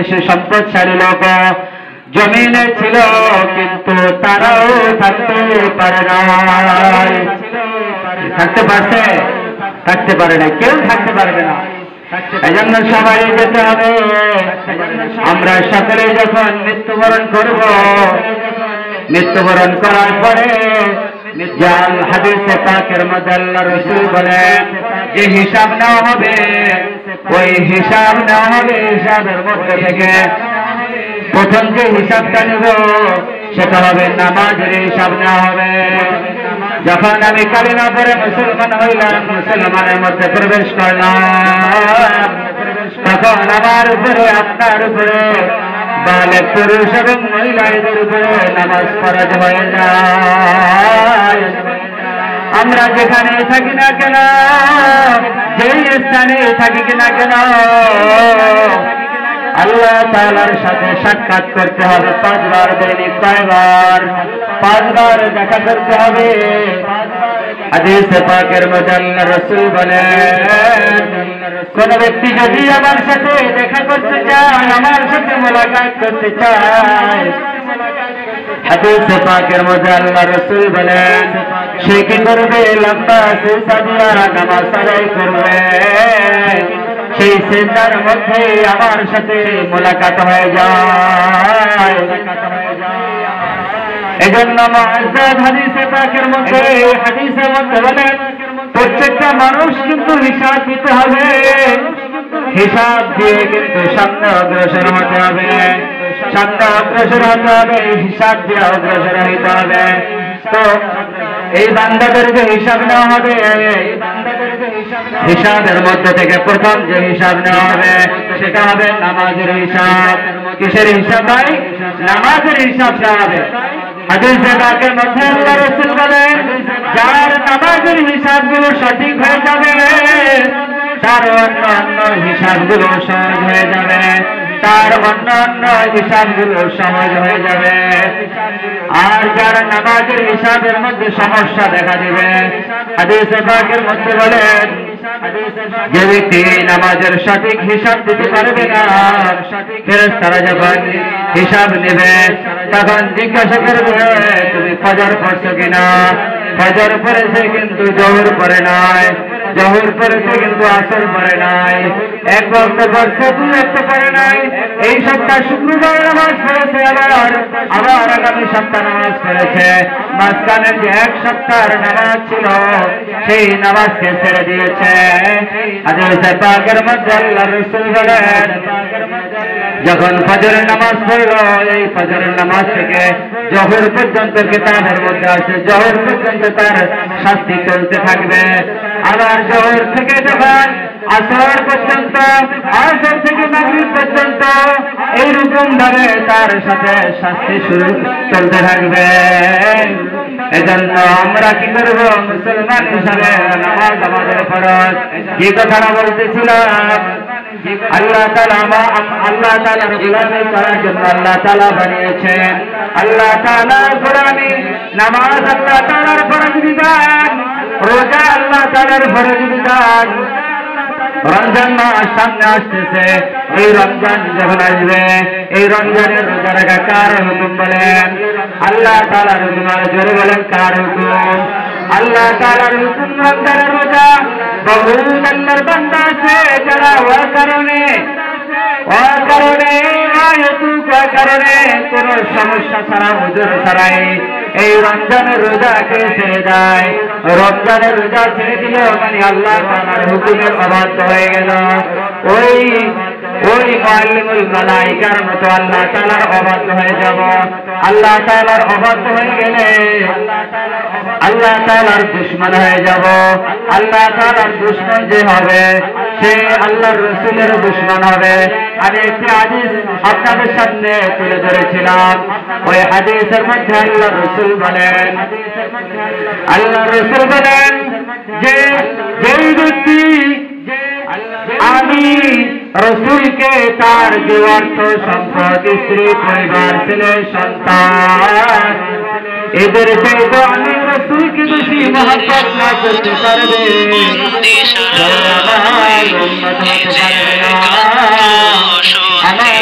সে সম্পদশালী লোক জমিনে ছিল, কিন্তু তারাও থাকতে পারে না। থাকতে পারছে? থাকতে পারে না, কেউ থাকতে পারবে না। এজন্য সবাই যেতে হবে। আমরা সকলে যখন মৃত্যুবরণ করব, মৃত্যুবরণ করার পরে হাদিসে পাকের মধ্যে আল্লাহ রাসূল বলেন যে হিসাব নেওয়া হবে, ওই হিসাব নেওয়া হবে। হিসাবের মধ্যে থেকে প্রথম যে হিসাবটা নেব সেটা হবে নামাজের হিসাব নেওয়া হবে। যখন আমি কালিমা পড়ে মুসলমান হইলাম, মুসলমানের মধ্যে প্রবেশ করলাম, তখন আমার উপরে, আপনার উপরে, বালেগ পুরুষ এবং মহিলাদের উপরে নামাজ ফরজ হয়ে যায়। আমরা যেখানে থাকি না কেন, যেই স্থানে থাকি কিনা কেন, আল্লাহ তাআলার সাথে সাক্ষাৎ করতে হবে 5 বার। দৈনিক কয়বার? 5 বার দেখা করতে হবে। হাদিসে পাকের মধ্যে আল্লাহ রাসূল বলেন, কোন ব্যক্তি যদি আমার সাথে দেখা করতে চায়, আমার সাথে মোলাকাত করতে চায়, হাদিসে পাকের মধ্যে আল্লাহ রাসূল বলেন সে কি করবে? লম্বা সিজদা দিয়া নামাজ আদায় করবে। সেই সিজদার মধ্যে আমার সাথে মোলাকাত হয়ে যায়। এজন্য মুআজ্জাজ হাদিসে পাকের মধ্যে, হাদিসের মধ্যে বলেন প্রত্যেকটা মানুষ কিন্তু হিসাব দিতে হবে। হিসাব দিয়ে কিন্তু সামনে অগ্রসর হতে হবে, সামনে অগ্রসর হতে হবে, হিসাব দিয়ে অগ্রসর হতে হবে। তো এই বান্দাদেরকে হিসাব নেওয়া হবে। হিসাবের মধ্যে থেকে প্রথম যে হিসাব নেওয়া হবে সেটা হবে নামাজের হিসাব। কিসের হিসাব ভাই? নামাজের হিসাব নেওয়া হবে। হাদিসে পাকের মধ্যে আল্লাহ রাসূল বলেন যার নামাজের হিসাবগুলো সঠিক হয়ে যাবে, তার অন্যান্য হিসাবগুলো সহজ হয়ে যাবে, তার অন্যান্য হিসাবগুলো সহজ হয়ে যাবে। আর যার নামাজের হিসাবের মধ্যে সমস্যা দেখা দিবে, হাদিসে পাকের মধ্যে বলেন যে ব্যক্তি নামাজের সঠিক হিসাব দিতে পারবে না, ফেরেশতারা যখন হিসাব নেবে তখন জিজ্ঞাসা করবে তুমি ফজর পড়ছো কিনা? ফজর পড়েছে কিন্তু জোহর পড়ে নাই, জোহর পড়েছে কিন্তু আসর পড়ে নাই, এক ওয়াক্ত পড়ছে, 2 ওয়াক্ত পড়ে নাই। এই সপ্তাহ শুক্রবার নামাজ পড়েছে, আবার আগামী সপ্তাহ নামাজ পড়েছে। মাঝখানে যে 1 সপ্তাহের নামাজ ছিল সেই নামাজকে ছেড়ে দিয়েছে। হাদিসে পাকের মধ্যে আল্লাহ রাসূল বলেন যখন ফজরের নামাজ পড়লো, এই ফজরের নামাজ থেকে জোহর পর্যন্ত কিতাবের মধ্যে আসে, জোহর পর্যন্ত তার শাস্তি চলতে থাকবে। আবার জোহর থেকে যখন আসর পর্যন্ত, আসর থেকে মাগরিব পর্যন্ত এইরকম ভাবে তার সাথে শাস্তি শুরু চলতে থাকবে। এজন্য আমরা কি করব? মুসলমান হিসাবে নামাজ আমাদের ফরজ। যে কথাটা বলতেছিলাম, আল্লাহ তাআলার গোলামি করার জন্য আল্লাহ তাআলা বানিয়েছেন। আল্লাহ তাআলার গোলামি, নামাজ আল্লাহ তাআলার ফরজ বিধান, রোজা আল্লাহ তাআলার ফরজ বিধান। রমজান মাস সামনে আসতেছে, এই রমজান যখন আসবে, এই রমজানের রোজা রাখা কার হুকুম বলেন? আল্লাহ তাআলার হুকুম। আর জোরে বলেন কার হুকুম? আল্লাহ তাআলার হুকুম রমজানের রোজা। বহুত আল্লাহর বান্দা আছে যারা কারণে কোন সমস্যা ছাড়া, হুজুর ছাড়াই এই রমজানের রোজাকে ছেড়ে দেয়। রমজানের রোজা ছেড়ে দিল মানে আল্লাহ তাআলার হুকুমের অবাধ্য হয়ে গেল। ওই মুআল্লিমুল মালায়েকার মতো আল্লাহ তাআলার অবাধ্য হয়ে যাব। আল্লাহ তাআলার অবাধ্য হয়ে গেলে আল্লাহ তাআলার দুশমন হয়ে যাব। আল্লাহ তাআলার দুশমন যে হবে সে আল্লাহর রাসূলের দুশমন হবে। আমি একটি হাদিস আপনাদের সামনে তুলে ধরেছিলাম। ওই হাদিসের মধ্যে আল্লাহ রাসূল বলেন যে যেই ব্যক্তি আমি রাসূলকে তার যে অর্থ সম্পদ, স্ত্রী, পরিবার, ছেলে, সন্তান, এদের চাইতে আমি রাসূলকে বেশি মহব্বত না করতে পারবে, আমার উম্মত হতে পারবে না। আমার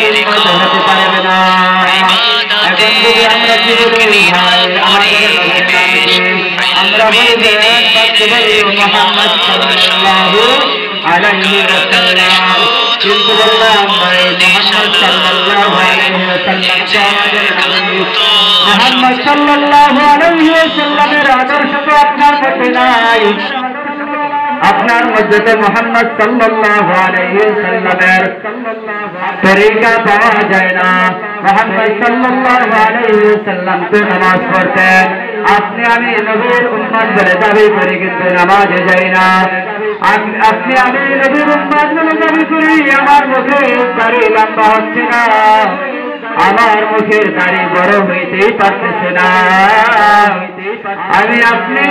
মুহাম্মদ সাল্লাল্লাহু আলাইহি ওয়াসাল্লাম, কিন্তু বললাম ভাই মুহাম্মদ সাল্লাল্লাহু আলাইহি ওয়াসাল্লাম মুহাম্মদ সাল্লাল্লাহু আলাইহি ওয়াসাল্লামের আদর্শ তো আপনার মধ্যে নাই, আপনার মধ্যে তো মুহাম্মদ সাল্লাল্লাহু আলাইহি ওয়াসাল্লামের তরিকা পাওয়া যায় না। মুহাম্মদ সাল্লাল্লাহু আলাইহি ওয়াসাল্লাম তো নামাজ পড়তেন, আপনি আমি নবীর উম্মত বলে দাবি করি কিন্তু নামাজে যাই না। আপনি আমি নবীর উম্মত বলে দাবি করি, আমার মুখে দাড়ি লম্বা হচ্ছে না, আমার মুখের দাড়ি বড় হইতেই পারতেছে না। আমি আপনি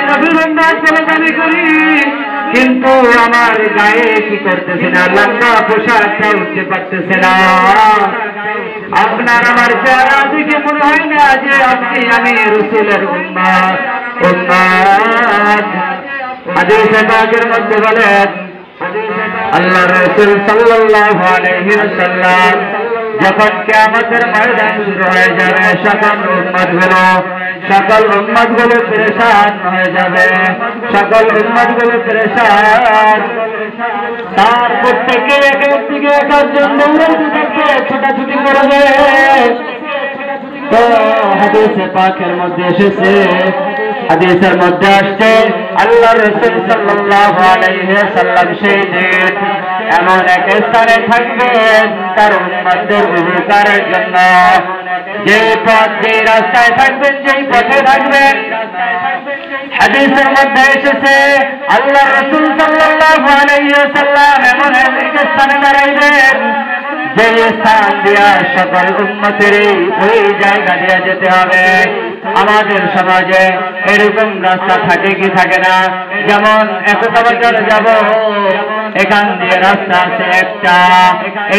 নবীর উম্মত বলে দাবি করি, কিন্তু আমার গায়ে কি করতেছে না, লম্বা পোশাকটা উঠতে পারতেছে না। আপনার আমার চেহারা দেখে মনে হয় না যে আপনি আমি রাসূলের উম্মত। হাদিসে পাকের মধ্যে বলেন আল্লাহ রাসূল সাল্লাল্লাহু আলাইহি ওয়াসাল্লাম যখন কিয়ামতের ময়দান শুরু হয়ে যাবে, সকল উম্মতগুলো পেরেশান হয়ে যাবে, সকল উম্মতগুলো পেরেশান। তার প্রত্যেকে একের দিকে একজন দৌড়াইতে থাকবে, ছোটাছুটি করবে। তো হাদিসে পাকের মধ্যে এসেছে, হাদিসের মধ্যে আসছে আল্লাহ রাসূল সাল্লাল্লাহু আলাইহি ওয়াসাল্লাম সেই দিন এমন এক স্থানে থাকবেন তার উম্মতদের উপকারের জন্য। যে পথ যে রাস্তায় থাকবেন, যেই পথে থাকবেন, হাদিসের মধ্যে এসেছে আল্লাহ রাসূল সাল্লাল্লাহু আলাইহি ওয়াসাল্লাম এমন এক স্থানে দাঁড়াইবেন যে স্থান দিয়া সকল উম্মতের ওই জায়গা দিয়ে যেতে হবে। আমাদের সমাজে এরকম রাস্তা থাকে কি থাকে না? যেমন 100 বছর যাব, এখান দিয়ে রাস্তা আছে একটা,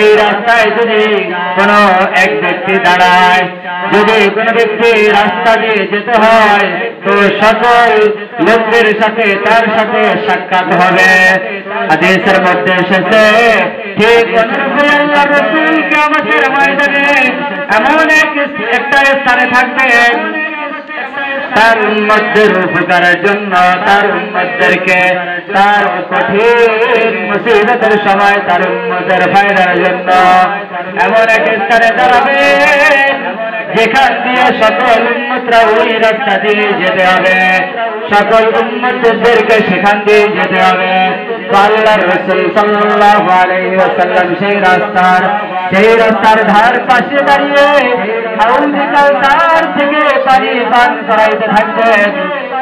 এই রাস্তায় যদি কোনো এক ব্যক্তি দাঁড়ায়, যদি কোনো ব্যক্তি রাস্তা দিয়ে যেতে হয় তো সকল লোকদের সাথে তার সাথে সাক্ষাৎ হবে। হাদিসের মধ্যে এসেছে ঠিক আল্লাহ রাসূল কিয়ামতের ময়দানে এমন একটা স্থানে থাকবেন তার উম্মতদের উপকারের জন্য, তার উম্মতদেরকে তার কঠিন মুসিবতের সময় তার উম্মতের ফায়দার জন্য এমন এক স্থানে দাঁড়াবে যেখান দিয়ে সকল উম্মতরা ওই রাস্তা দিয়ে যেতে হবে, সকল উম্মতদেরকে সেখান দিয়ে যেতে হবে। আল্লাহর রাসূল সাল্লাল্লাহু আলাইহি ওয়াসাল্লাম সেই রাস্তার ধার পাশে দাঁড়িয়ে হাউজে কাউসার থেকে পানি পান করাইতে থাকবেন।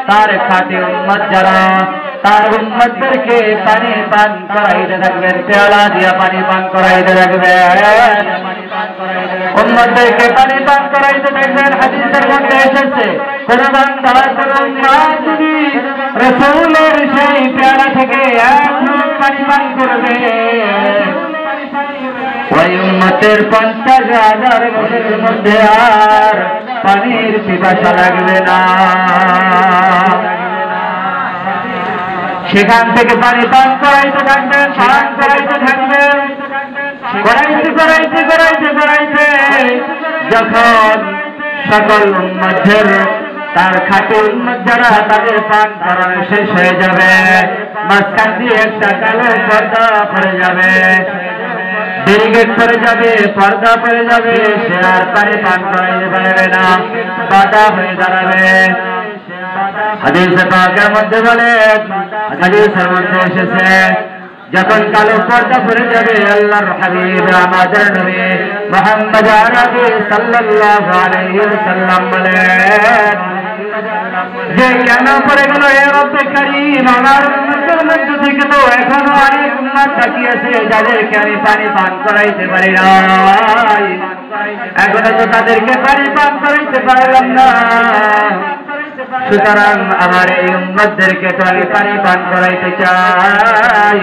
তার খাঁটি উম্মত যারা, তার উম্মতদেরকে পানি পান করাইতে থাকবেন, পেয়ালা দিয়া পানি পান করাইতে থাকবেন, উম্মতদেরকে পানি পান করাইতে থাকবেন। হাদিসের মধ্যে এসেছে কোন বান্দা কোন উম্মত যদি রাসূলের সেই পেয়ালা থেকে এক গ্লাস পানি পান করবে, ওই উম্মতের 50,000 বছরের মধ্যে আর পানির পিপাসা লাগবে না। সেখান থেকে পানি পান করাইতে থাকবেন, পান করাইতে থাকবেন, করাইতে যখন সকল উম্মতের তার খাঁটি উম্মত যারা তাদের পান করানো শেষ হয়ে যাবে, মাঝখান দিয়ে একটা কালো পর্দা পড়ে যাবে, ব্যারিকেড পড়ে যাবে, পর্দা পড়ে যাবে, সে আর পানি পান করাইতে পারবে না, বাধা হয়ে দাঁড়াবে। হাদিসে পাকের মধ্যে বলেন, হাদিসের মধ্যে এসেছে যখন কালো পর্দা পড়ে যাবে, আল্লাহর হাবিব আমাদের নবী মুহাম্মদ আরবি সাল্লাল্লাহু আলাইহি ওয়াসাল্লাম বলেন যে কেন পড়ে গেল এ রব্বে কারীম, আমার উম্মতের মধ্যে থেকে তো এখনো অনেক উম্মত বাকি আছে যাদেরকে আমি পানি পান করাইতে পারি না, এখনো তো তাদেরকে পানি পান করাইতে পারলাম না। সুতরাং আমার এই উম্মতদেরকে তো আমি পানি পান করাইতে চাই।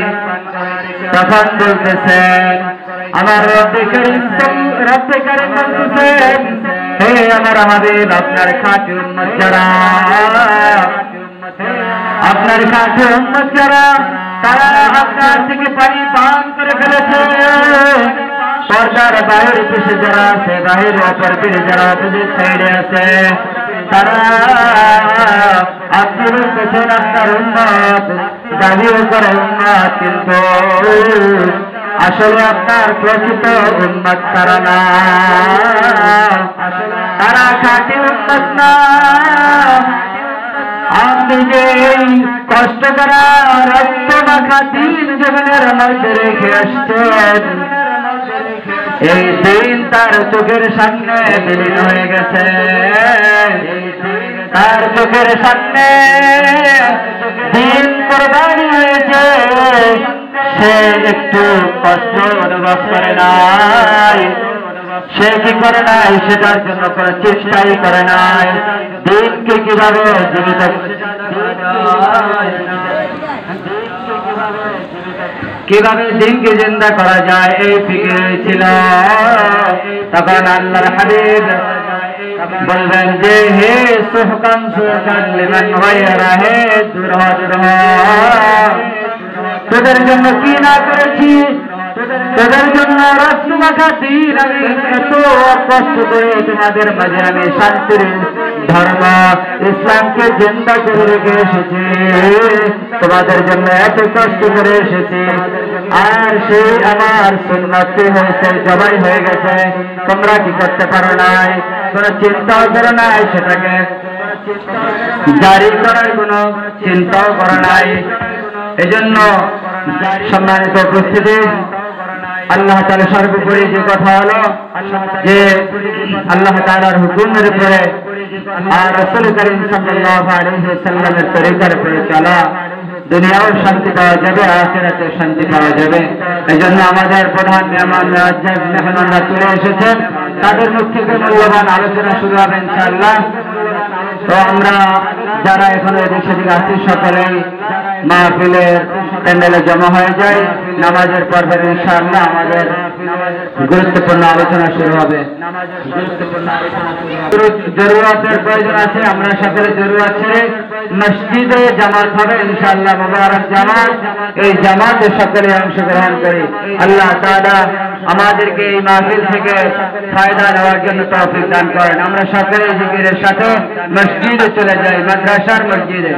তখন বলতেছেন আমার রব্বে কারীম বলতেছেন, হে আমার হাবিব, আপনার খাঁটি উম্মত যারা, আপনার খাঁটি উম্মত যারা, তারা আপনার থেকে পানি পান করে ফেলেছে। পর্দার বাহির পিছে যারা আছে, বাহির অপর পিছে যারা অপোজিট সাইডে আছে, তারা আপনি বলতেছেন আপনার উম্মত, দাবিও করে উম্মত, কিন্তু আসলে আপনার প্রকৃত উম্মত তারা না, তারা খাঁটি উম্মত না। আপনি যে কষ্ট করা রক্ত মাখা দিন জীবনের মধ্যে রেখে আসছেন, এই দিন তার চোখের সামনে বিলীন হয়ে গেছে, তার চোখের সামনে দিন কোরবানি হয়েছে, সে একটু কষ্ট অনুভব করে নাই, সে কি করে নাই, সেটার জন্য কোনো চেষ্টাই করে নাই। দিনকে কিভাবে জীবিত, কিভাবে দিনকে জিন্দা করা যায় এই ফিকির ছিল। তখন আল্লাহর হাবিব বলবেন যে হে সুহকান সুহকান লিমান গায়রা, হে দুরহ দুরহ, তোদের জন্য কি না করেছি, তোদের জন্য রক্ত মাখা দিন আমি এত কষ্ট করে তোমাদের মাঝে আমি শান্তির ধর্ম ইসলামকে জিন্দা করে রেখে এসেছি, তোমাদের জন্য এত কষ্ট করে এসেছি, আর সেই আমার সুন্নতি হয়েছে, জবাই হয়ে গেছে, তোমরা কি করতে পারো নাই, তোমরা চিন্তাও করো নাই, সেটাকে জারি করার কোনো চিন্তাও করো নাই। এজন্য সম্মানিত উপস্থিতি, আল্লাহ তাআলা সর্বোপরি যে কথা হলো যে আল্লাহ তাআলার হুকুমের উপরে আর রাসূল করিম সাল্লাল্লাহু আলাইহি ওয়াসাল্লামের তরিকার উপরে চলা, দুনিয়াও শান্তি পাওয়া যাবে, আখিরাতেও শান্তি পাওয়া যাবে। এজন্য আমাদের প্রধান মেহমান মেহমানরা চলে এসেছেন, তাদের মুখ থেকে মূল্যবান আলোচনা শুরু হবে ইনশাআল্লাহ। তো আমরা যারা এখন এদিক সেদিক আছি সকলেই মাহফিলের প্যান্ডেলে জমা হয়ে যায়, নামাজের পর্বে ইনশাআল্লাহ আমাদের গুরুত্বপূর্ণ আলোচনা শুরু হবে। জরুরতের প্রয়োজন আছে, আমরা সকলে জরুরত ছেড়ে মসজিদে জামাত হবে ইনশাআল্লাহ, মুবারক জামাত। এই জামাতে সকলে অংশগ্রহণ করি। আল্লাহ তাআলা আমাদেরকে এই মাহফিল থেকে ফায়দা নেওয়ার জন্য তৌফিক দান করেন। আমরা সকলে জিকিরের সাথে মসজিদে চলে যাই, মাদ্রাসার মসজিদে।